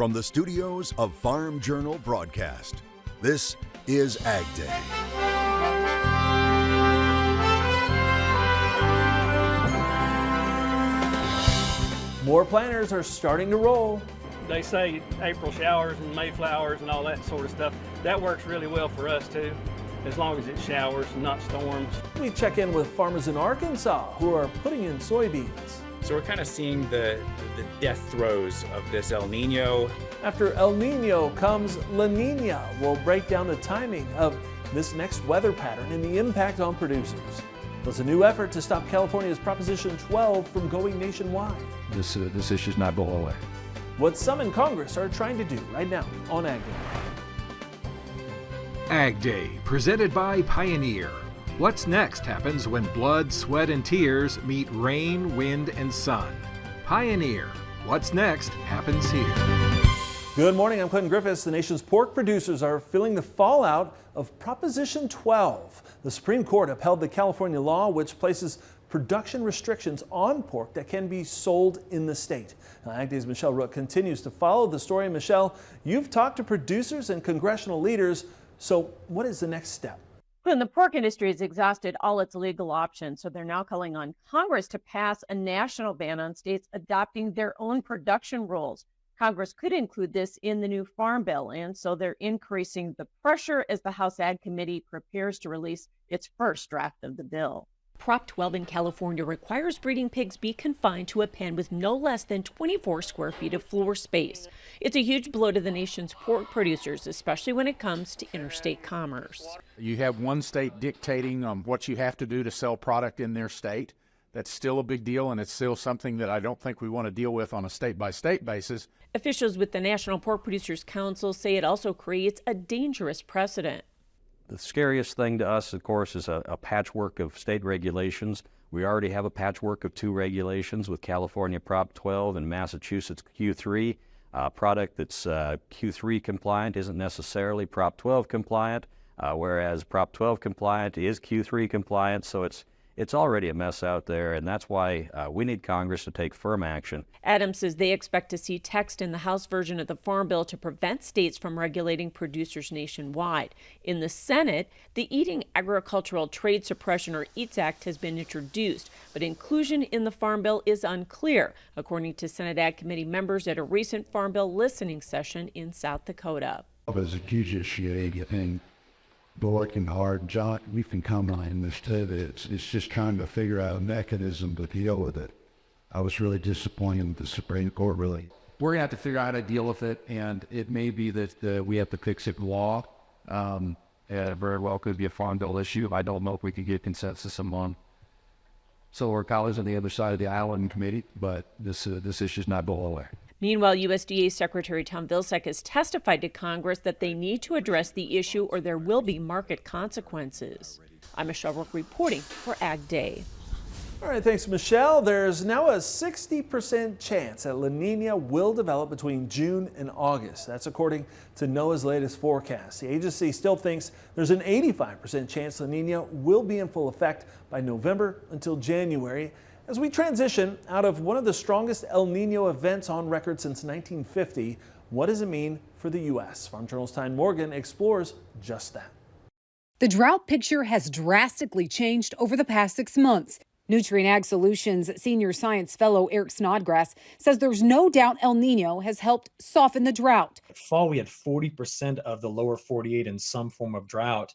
From the studios of Farm Journal Broadcast, this is AgDay. More planters are starting to roll. They say April showers and May flowers and all that sort of stuff. That works really well for us too, as long as it showers and not storms. We check in with farmers in Arkansas who are putting in soybeans. So we're kind of seeing the death throes of this El Nino. After El Nino comes La Nina. We'll break down the timing of this next weather pattern and the impact on producers. There's a new effort to stop California's Proposition 12 from going nationwide. This issue is not going away. What some in Congress are trying to do right now on AgDay. AgDay, presented by Pioneer. What's next happens when blood, sweat, and tears meet rain, wind, and sun. Pioneer. What's next happens here. Good morning, I'm Clinton Griffiths. The nation's pork producers are feeling the fallout of Proposition 12. The Supreme Court upheld the California law which places production restrictions on pork that can be sold in the state. Now, AgDay's Michelle Rook continues to follow the story. Michelle, you've talked to producers and congressional leaders, so what is the next step? And the pork industry has exhausted all its legal options, so they're now calling on Congress to pass a national ban on states adopting their own production rules. Congress could include this in the new farm bill, and so they're increasing the pressure as the House Ag Committee prepares to release its first draft of the bill. Prop 12 in California requires breeding pigs be confined to a pen with no less than 24 square feet of floor space. It's a huge blow to the nation's pork producers, especially when it comes to interstate commerce. You have one state dictating what you have to do to sell product in their state. That's still a big deal, and it's still something that I don't think we want to deal with on a state-by-state basis. Officials with the National Pork Producers Council say it also creates a dangerous precedent. The scariest thing to us, of course, is a patchwork of state regulations. We already have a patchwork of two regulations with California Prop 12 and Massachusetts Q3. Product that's Q3 compliant isn't necessarily Prop 12 compliant, whereas Prop 12 compliant is Q3 compliant, so it's already a mess out there, and that's why we need Congress to take firm action. Adams says they expect to see text in the House version of the Farm Bill to prevent states from regulating producers nationwide. In the Senate, the Eating Agricultural Trade Suppression or EATS Act has been introduced, but inclusion in the Farm Bill is unclear, according to Senate Ag Committee members at a recent Farm Bill listening session in South Dakota. It's a huge issue, and working hard. John, we've been commenting this too. It's just trying to figure out a mechanism to deal with it. I was really disappointed with the Supreme Court, really. We're going to have to figure out how to deal with it, and it may be that we have to fix it in law. It very well could be a farm bill issue. I don't know if we could get consensus among some of our colleagues on the other side of the aisle in committee, but this issue is not going away. Meanwhile, USDA Secretary Tom Vilsack has testified to Congress that they need to address the issue or there will be market consequences. I'm Michelle Rook reporting for AgDay. All right, thanks, Michelle. There's now a 60% chance that La Nina will develop between June and August. That's according to NOAA's latest forecast. The agency still thinks there's an 85% chance La Nina will be in full effect by November until January. As we transition out of one of the strongest El Nino events on record since 1950, what does it mean for the U.S.? Farm Journal's Tyne Morgan explores just that. The drought picture has drastically changed over the past 6 months. Nutrient Ag Solutions senior science fellow Eric Snodgrass says there's no doubt El Nino has helped soften the drought. Fall, we had 40% of the lower 48 in some form of drought.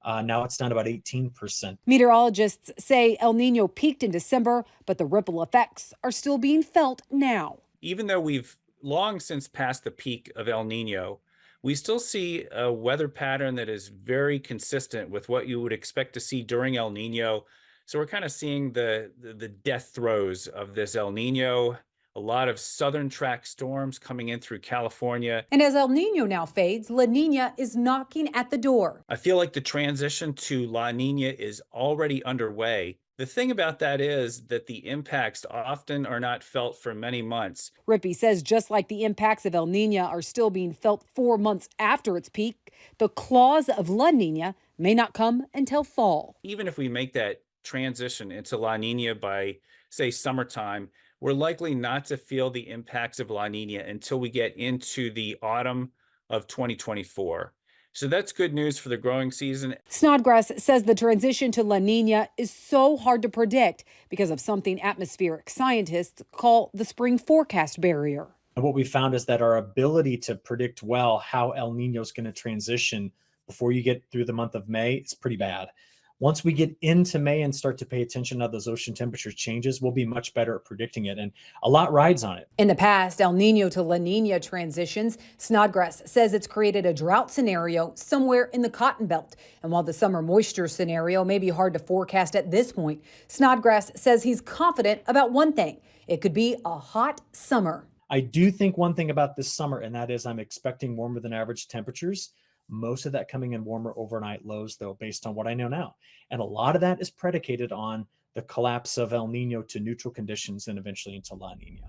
Now it's down to about 18%. Meteorologists say El Nino peaked in December, but the ripple effects are still being felt now. Even though we've long since passed the peak of El Nino, we still see a weather pattern that is very consistent with what you would expect to see during El Nino. So we're kind of seeing the death throes of this El Nino. A lot of southern track storms coming in through California. And as El Nino now fades, La Nina is knocking at the door. I feel like the transition to La Nina is already underway. The thing about that is that the impacts often are not felt for many months. Rippey says just like the impacts of El Nina are still being felt 4 months after its peak, the claws of La Nina may not come until fall. Even if we make that transition into La Nina by, say, summertime, we're likely not to feel the impacts of La Nina until we get into the autumn of 2024. So that's good news for the growing season. Snodgrass says the transition to La Nina is so hard to predict because of something atmospheric scientists call the spring forecast barrier. And what we found is that our ability to predict well how El Nino is going to transition before you get through the month of May is pretty bad. Once we get into May and start to pay attention to how those ocean temperature changes, we'll be much better at predicting it. And a lot rides on it. In the past, El Nino to La Nina transitions, Snodgrass says it's created a drought scenario somewhere in the Cotton Belt. And while the summer moisture scenario may be hard to forecast at this point, Snodgrass says he's confident about one thing. It could be a hot summer. I do think one thing about this summer, and that is I'm expecting warmer than average temperatures. Most of that coming in warmer overnight lows, though, based on what I know now. And a lot of that is predicated on the collapse of El Nino to neutral conditions and eventually into La Nina.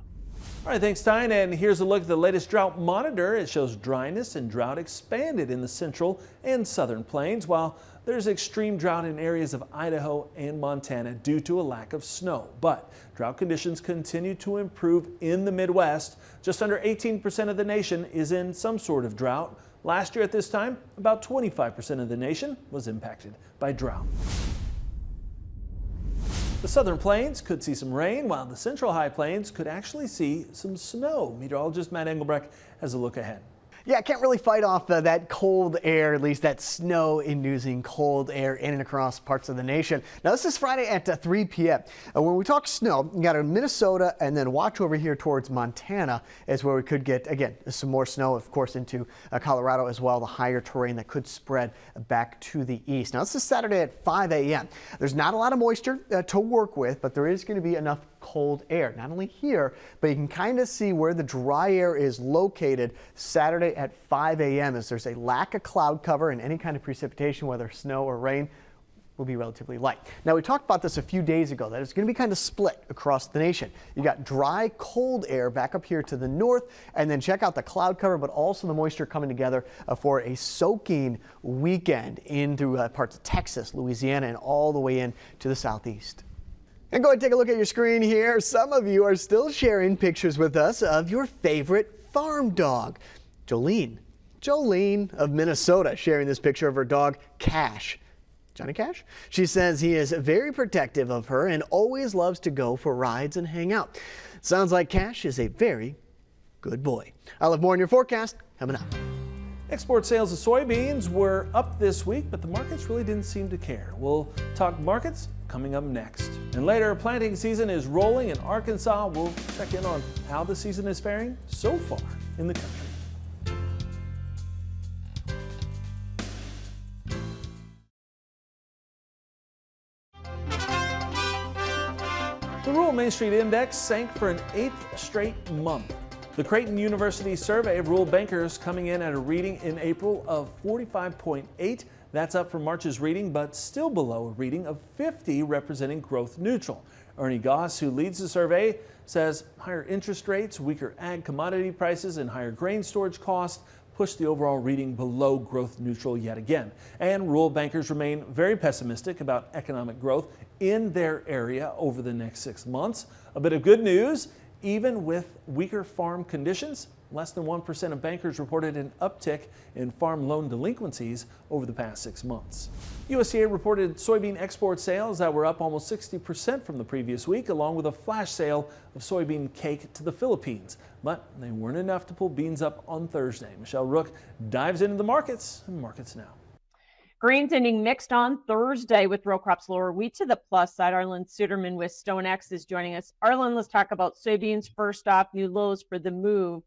All right, thanks, Tyne. And here's a look at the latest drought monitor. It shows dryness and drought expanded in the central and southern plains, while there's extreme drought in areas of Idaho and Montana due to a lack of snow. But drought conditions continue to improve in the Midwest. Just under 18% of the nation is in some sort of drought. Last year at this time, about 25% of the nation was impacted by drought. The southern plains could see some rain, while the central high plains could actually see some snow. Meteorologist Matt Engelbrecht has a look ahead. Yeah, can't really fight off that cold air, at least that snow-inducing cold air in and across parts of the nation. Now, this is Friday at 3 p.m. When we talk snow, you got Minnesota, and then watch over here towards Montana is where we could get, again, some more snow, of course, into Colorado as well, the higher terrain that could spread back to the east. Now, this is Saturday at 5 a.m. There's not a lot of moisture to work with, but there is going to be enough cold air, not only here, but you can kind of see where the dry air is located Saturday at 5 a.m. as there's a lack of cloud cover and any kind of precipitation, whether snow or rain, will be relatively light. Now, we talked about this a few days ago, that it's going to be kind of split across the nation. You got dry, cold air back up here to the north, and then check out the cloud cover, but also the moisture coming together for a soaking weekend in through parts of Texas, Louisiana, and all the way in to the southeast. And go ahead and take a look at your screen here. Some of you are still sharing pictures with us of your favorite farm dog. Jolene of Minnesota sharing this picture of her dog, Cash. Johnny Cash? She says he is very protective of her and always loves to go for rides and hang out. Sounds like Cash is a very good boy. I'll have more in your forecast coming up. Export sales of soybeans were up this week, but the markets really didn't seem to care. We'll talk markets coming up next. And later, planting season is rolling in Arkansas. We'll check in on how the season is faring so far in the country. The Rural Main Street Index sank for an 8th straight month. The Creighton University survey of rural bankers coming in at a reading in April of 45.8. That's up from March's reading, but still below a reading of 50 representing growth neutral. Ernie Goss, who leads the survey, says higher interest rates, weaker ag commodity prices, and higher grain storage costs pushed the overall reading below growth neutral yet again. And rural bankers remain very pessimistic about economic growth in their area over the next 6 months. A bit of good news. Even with weaker farm conditions, less than 1% of bankers reported an uptick in farm loan delinquencies over the past 6 months. USDA reported soybean export sales that were up almost 60% from the previous week, along with a flash sale of soybean cake to the Philippines. But they weren't enough to pull beans up on Thursday. Michelle Rook dives into the markets and markets now. Grains ending mixed on Thursday with row crops lower, wheat to the plus side. Arlen Suderman with StoneX is joining us. Arlen, let's talk about soybeans first off, new lows for the move.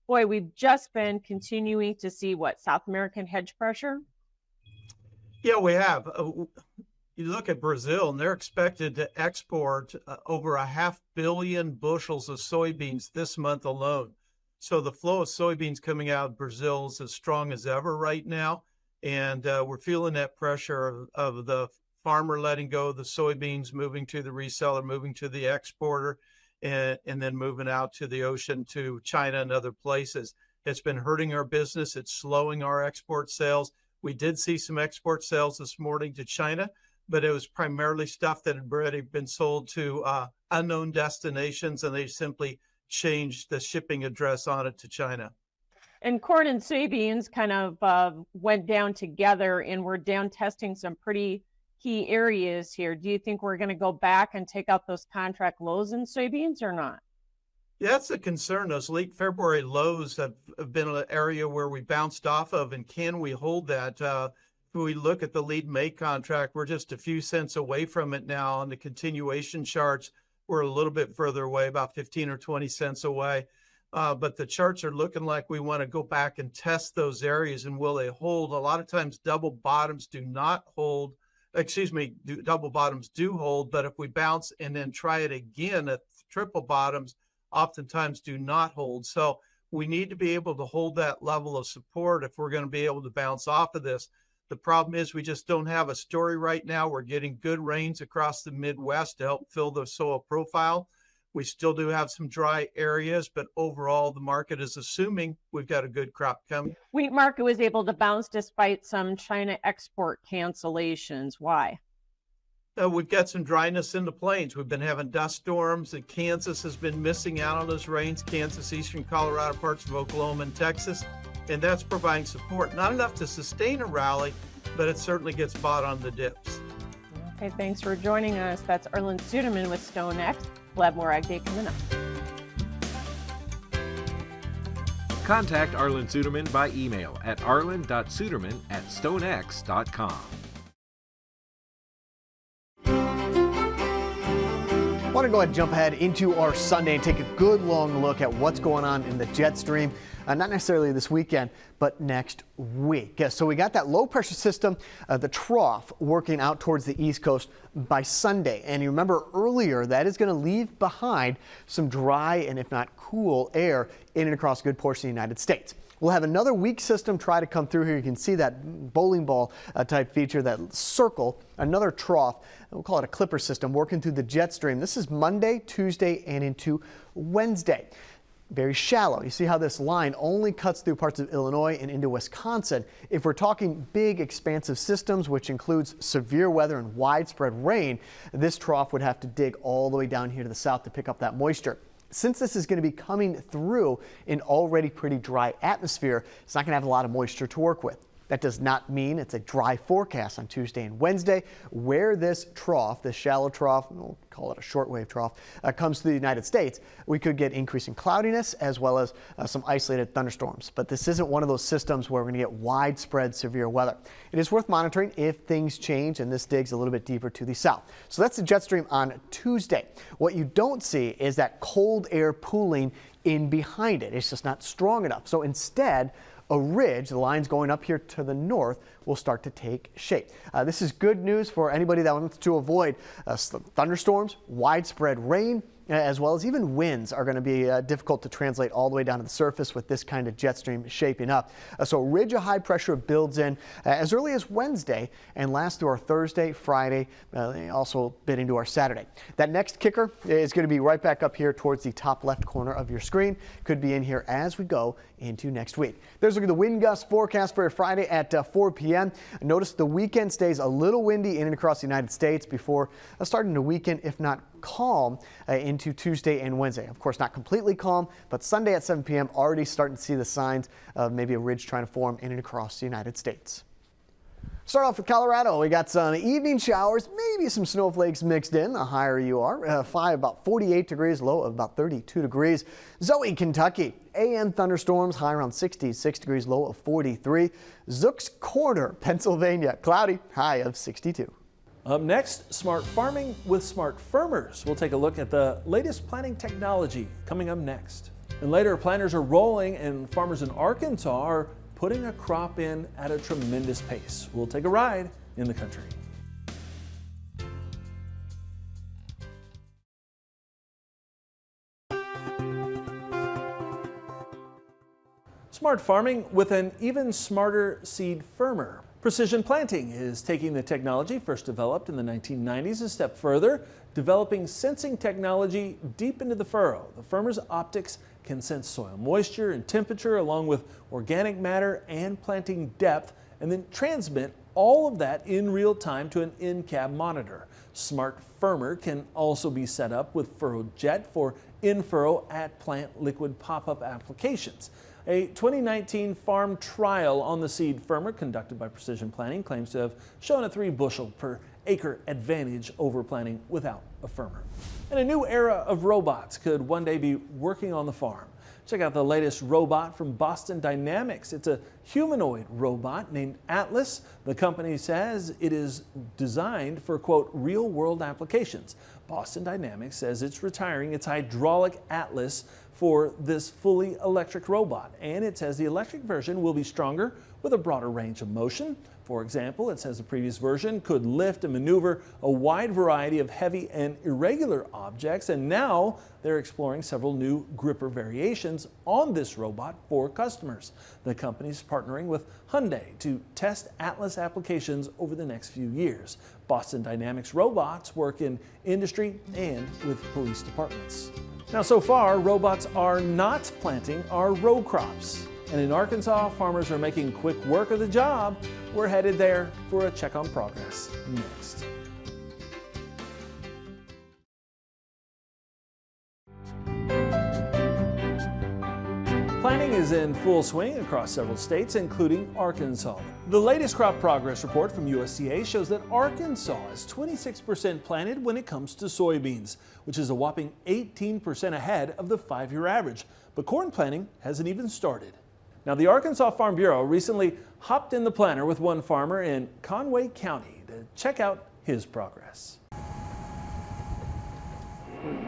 Boy, we've just been continuing to see South American hedge pressure? Yeah, we have. You look at Brazil, and they're expected to export over 500 million bushels of soybeans this month alone. So the flow of soybeans coming out of Brazil is as strong as ever right now. And we're feeling that pressure of the farmer letting go of the soybeans, moving to the reseller, moving to the exporter, and then moving out to the ocean to China and other places. It's been hurting our business. It's slowing our export sales. We did see some export sales this morning to China, but it was primarily stuff that had already been sold to unknown destinations, and they simply changed the shipping address on it to China. And corn and soybeans kind of went down together, and we're down testing some pretty key areas here. Do you think we're going to go back and take out those contract lows in soybeans or not? Yeah, that's a concern. Those late February lows have been an area where we bounced off of, and can we hold that? If we look at the lead May contract, we're just a few cents away from it now. On the continuation charts, we're a little bit further away, about 15 or 20 cents away. But the charts are looking like we want to go back and test those areas, and will they hold? A lot of times double bottoms do not hold. Double bottoms do hold, but if we bounce and then try it again at triple bottoms, oftentimes do not hold. So we need to be able to hold that level of support if we're going to be able to bounce off of this. The problem is we just don't have a story right now. We're getting good rains across the Midwest to help fill the soil profile. We still do have some dry areas, but overall the market is assuming we've got a good crop coming. Wheat market was able to bounce despite some China export cancellations. Why? We've got some dryness in the plains. We've been having dust storms, and Kansas has been missing out on those rains. Kansas, eastern Colorado, parts of Oklahoma and Texas, and that's providing support. Not enough to sustain a rally, but it certainly gets bought on the dips. Okay, thanks for joining us. That's Arlen Suderman with StoneX. We'll have more AgDay coming up. Contact Arlen Suderman by email at arlen.suderman@stonex.com. I want to go ahead and jump ahead into our Sunday and take a good long look at what's going on in the jet stream. Not necessarily this weekend, but next week. So we got that low pressure system, the trough, working out towards the East Coast by Sunday. And you remember earlier, that is going to leave behind some dry and if not cool air in and across a good portion of the United States. We'll have another weak system try to come through here. You can see that bowling ball type feature, that circle, another trough. We'll call it a clipper system working through the jet stream. This is Monday, Tuesday, and into Wednesday. Very shallow. You see how this line only cuts through parts of Illinois and into Wisconsin. If we're talking big expansive systems, which includes severe weather and widespread rain, this trough would have to dig all the way down here to the south to pick up that moisture. Since this is going to be coming through an already pretty dry atmosphere, it's not going to have a lot of moisture to work with. That does not mean it's a dry forecast on Tuesday and Wednesday, where this trough, this shallow trough, we'll call it a shortwave trough, comes to the United States. We could get increasing cloudiness as well as some isolated thunderstorms. But this isn't one of those systems where we're going to get widespread severe weather. It is worth monitoring if things change and this digs a little bit deeper to the south. So that's the jet stream on Tuesday. What you don't see is that cold air pooling in behind it. It's just not strong enough. So instead, a ridge, the lines going up here to the north, will start to take shape. This is good news for anybody that wants to avoid thunderstorms, widespread rain, as well as even winds are going to be difficult to translate all the way down to the surface with this kind of jet stream shaping up. So a ridge of high pressure builds in as early as Wednesday and lasts through our Thursday, Friday, also a bit into our Saturday. That next kicker is going to be right back up here towards the top left corner of your screen. Could be in here as we go into next week. There's a look at the wind gust forecast for Friday at 4 p.m. Notice the weekend stays a little windy in and across the United States before starting to weaken, if not calm, into Tuesday and Wednesday. Of course, not completely calm, but Sunday at 7 p.m. already starting to see the signs of maybe a ridge trying to form in and across the United States. Start off with Colorado. We got some evening showers, maybe some snowflakes mixed in. The higher you are, high about 48 degrees, low of about 32 degrees. Zoe, Kentucky, AM thunderstorms, high around 66 degrees, low of 43. Zook's Corner, Pennsylvania, cloudy, high of 62. Up next, smart farming with smart farmers. We'll take a look at the latest planting technology coming up next. And later, planters are rolling and farmers in Arkansas are putting a crop in at a tremendous pace. We'll take a ride in the country. Smart farming with an even smarter seed firmer. Precision planting is taking the technology first developed in the 1990s a step further, developing sensing technology deep into the furrow. The firmer's optics can sense soil moisture and temperature along with organic matter and planting depth, and then transmit all of that in real time to an in-cab monitor. Smart Firmer can also be set up with Furrow Jet for in-furrow at-plant liquid pop-up applications. A 2019 farm trial on the seed firmer conducted by Precision Planting claims to have shown a 3 bushel per acre advantage over planting without a firmer. And a new era of robots could one day be working on the farm. Check out the latest robot from Boston Dynamics. It's a humanoid robot named Atlas. The company says it is designed for, quote, real-world applications. Boston Dynamics says it's retiring its hydraulic Atlas for this fully electric robot. And it says the electric version will be stronger with a broader range of motion. For example, it says the previous version could lift and maneuver a wide variety of heavy and irregular objects, and now they're exploring several new gripper variations on this robot for customers. The company's partnering with Hyundai to test Atlas applications over the next few years. Boston Dynamics robots work in industry and with police departments. Now, so far, robots are not planting our row crops. And in Arkansas, farmers are making quick work of the job. We're headed there for a check on progress next. Planting is in full swing across several states, including Arkansas. The latest crop progress report from USDA shows that Arkansas is 26% planted when it comes to soybeans, which is a whopping 18% ahead of the 5-year average. But corn planting hasn't even started. Now, the Arkansas Farm Bureau recently hopped in the planter with one farmer in Conway County to check out his progress.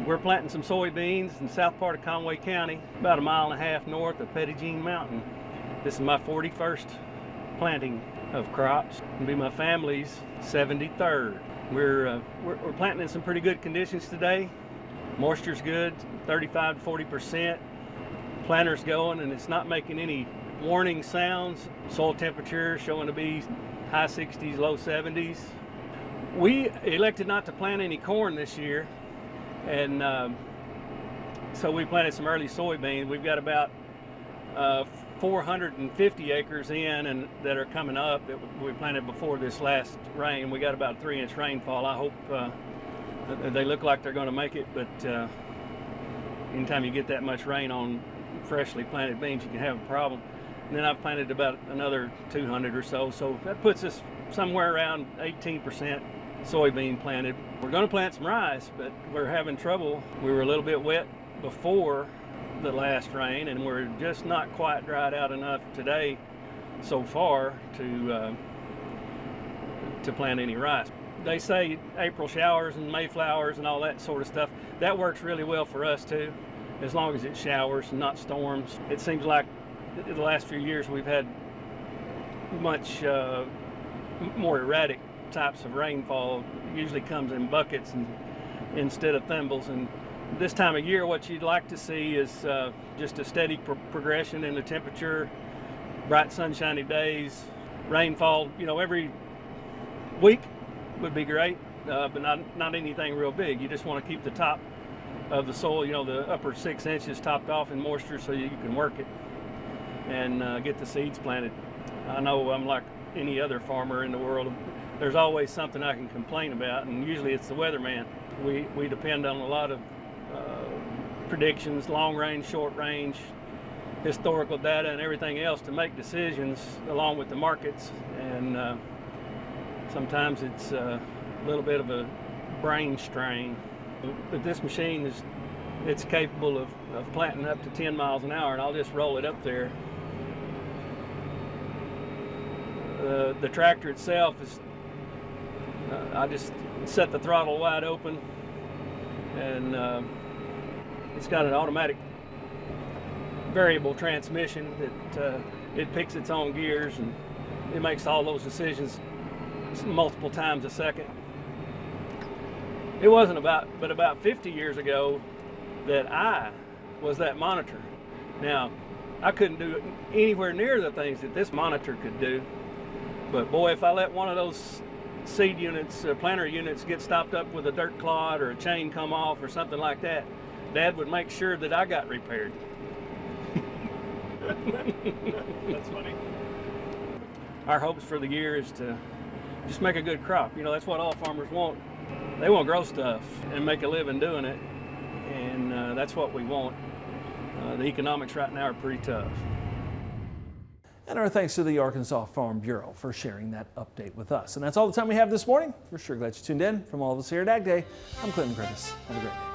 We're planting some soybeans in the south part of Conway County, about 1.5 miles north of Pettigene Mountain. This is my 41st planting of crops. It'll be my family's 73rd. We're planting in some pretty good conditions today. Moisture's good, 35 to 40%. Planter's going and it's not making any warning sounds. Soil temperature showing to be high 60s, low 70s. We elected not to plant any corn this year, and so we planted some early soybeans. We've got about 450 acres in and that are coming up that we planted before this last rain. We got about a 3-inch rainfall. I hope they look like they're going to make it, but anytime you get that much rain on freshly planted beans, you can have a problem. And then I've planted about another 200 or so, so that puts us somewhere around 18% soybean planted. We're going to plant some rice, but we're having trouble. We were a little bit wet before the last rain, and we're just not quite dried out enough today so far to plant any rice. They say April showers and May flowers and all that sort of stuff. That works really well for us too, as long as it showers and not storms. It seems like the last few years we've had much more erratic types of rainfall. It usually comes in buckets and instead of thimbles. And this time of year, what you'd like to see is just a steady progression in the temperature, bright sunshiny days, rainfall, every week would be great, but not anything real big. You just want to keep the top of the soil, the upper 6 inches topped off in moisture so you can work it and get the seeds planted. I know I'm like any other farmer in the world. There's always something I can complain about, and usually it's the weatherman. We depend on a lot of predictions, long range, short range, historical data, and everything else to make decisions along with the markets. And sometimes it's a little bit of a brain strain. But this machine it's capable of planting up to 10 miles an hour, and I'll just roll it up there. The tractor itself is, I just set the throttle wide open, and it's got an automatic variable transmission that it picks its own gears, and it makes all those decisions multiple times a second. It wasn't about 50 years ago that I was that monitor. Now, I couldn't do anywhere near the things that this monitor could do, but boy, if I let one of those seed units, planter units, get stopped up with a dirt clod or a chain come off or something like that, Dad would make sure that I got repaired. That's funny. Our hopes for the year is to just make a good crop. You know, that's what all farmers want. They want to grow stuff and make a living doing it, and that's what we want. The economics right now are pretty tough. And our thanks to the Arkansas Farm Bureau for sharing that update with us. And that's all the time we have this morning. We're sure glad you tuned in. From all of us here at AgDay, I'm Clinton Griffiths. Have a great day.